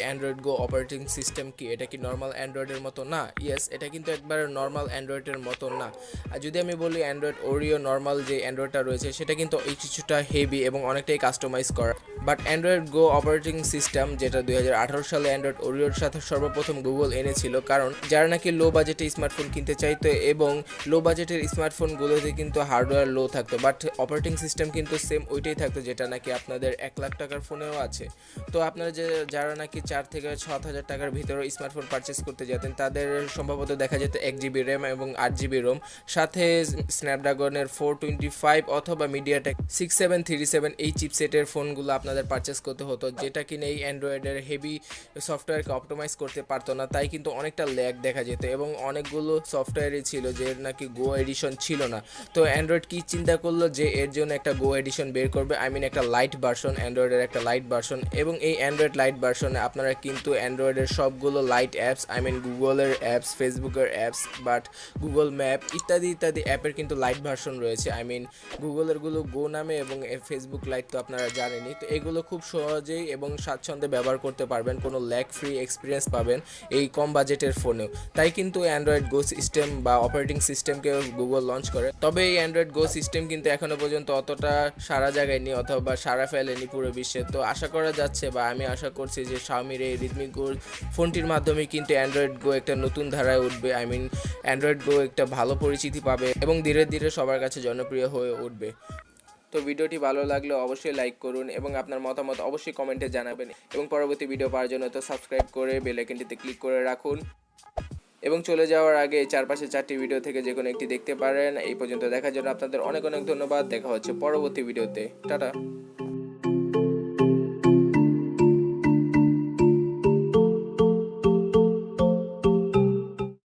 Android গো operating system কি এটা কি নর্মাল অ্যান্ড্রয়েডের মতো না? ইয়েস, এটা কিন্তু একবার নর্মাল অ্যান্ড্রয়েডের মতো না। আর যদি আমি বলি অ্যান্ড্রয়েড ওরিও নর্মাল যে অ্যান্ড্রয়েডটা রয়েছে সেটা কিন্তু এই কিছুটা হেভি এবং অনেকটাই কাস্টমাইজ করা। But Android go operating system যেটা 2018 সালে অ্যান্ড্রয়েড ওরিওর সাথে সর্বপ্রথম গুগল এনেছিল, কারণ যারা নাকি লো বাজেটে স্মার্টফোন কিনতে চাইতো এবং লো বাজেটের স্মার্টফোনগুলোতে কিন্তু হার্ডওয়্যার লো থাকতো, বাট অপারেটিং সিস্টেম কিন্তু সেম ওইটাই থাকতো যেটা নাকি আপনাদের 1 লাখ টাকার ফোনেও আছে। তো আপনারা যারা নাকি 4 থেকে 7 হাজার টাকার ভিতরে স্মার্টফোন পারচেস করতে যেতেন তাদের সম্ভবত দেখা যেত 1 GB র্যাম এবং 8 GB রোম, সাথে স্ন্যাপড্রাগনের 425 অথবা মিডিয়াটেক 6737 এই চিপসেটের ফোনগুলো আপনাদের পারচেস করতে হতো, যেটা কিনে এই অ্যান্ড্রয়েডের হেভি সফটওয়্যারকে অপটিমাইজ করতে পারতো না, তাই কিন্তু অনেকটা ল্যাগ দেখা যেত এবং অনেকগুলো সফটওয়্যারই ছিল যে নাকি গো এডিশন ছিল না। তো অ্যান্ড্রয়েড কি চিন্তা করলো যে এর জন্য একটা গো এডিশন বের করবে, একটা লাইট ভার্সন, অ্যান্ড্রয়েডের একটা লাইট ভার্সন, এবং এই অ্যান্ড্রয়েড লাইট ভার্সনে আপনারা কিন্তু অ্যান্ড্রয়েডের সবগুলো লাইট অ্যাপস, গুগলের অ্যাপস, ফেসবুকের অ্যাপস, বাট গুগল ম্যাপ ইত্যাদি ইত্যাদি অ্যাপের কিন্তু লাইট ভার্সন রয়েছে। গুগলেরগুলো গো নামে এবং ফেসবুক লাইট তো আপনারা জানেনই। তো এগুলো খুব সহজেই এবং স্বাচ্ছন্দ্যে ব্যবহার করতে পারবেন, কোনো ল্যাগ ফ্রি এক্সপিরিয়েন্স পাবেন এই কম বাজেটের ফোনেও। তাই কিন্তু অ্যান্ড্রয়েড গো সিস্টেম বা অপারেটিং সিস্টেমকে গুগল লঞ্চ করে। তবে এই অ্যান্ড্রয়েড গো সিস্টেম কিন্তু এখনও পর্যন্ত অতটা সারা জায়গায় নি অথবা সারা ফেলেনি পুরো বিশ্বে। তো আশা করা যাচ্ছে বা আমি আশা করছি যে শাওমির এই রেডমি গো ফোনটির মাধ্যমে কিন্তু অ্যান্ড্রয়েড গো একটা নতুন ধারায় উঠবে। অ্যান্ড্রয়েড গো একটা ভালো পরিচিতি পাবে এবং ধীরে ধীরে সবার কাছে জনপ্রিয় হয়ে উঠবে। তো ভিডিওটি ভালো লাগলে অবশ্যই লাইক করুন এবং আপনার মতামত অবশ্যই কমেন্টে জানাবেন, এবং পরবর্তী ভিডিও পাওয়ার জন্য তো সাবস্ক্রাইব করে বেল আইকনটিতে ক্লিক করে রাখুন। এবং চলে যাওয়ার আগে এই চারপাশে 4টি ভিডিও থেকে যে কোনো একটি দেখতে পারেন। এই পর্যন্ত দেখার জন্য আপনাদের অনেক অনেক ধন্যবাদ। দেখা হচ্ছে পরবর্তী ভিডিওতে। টাটা।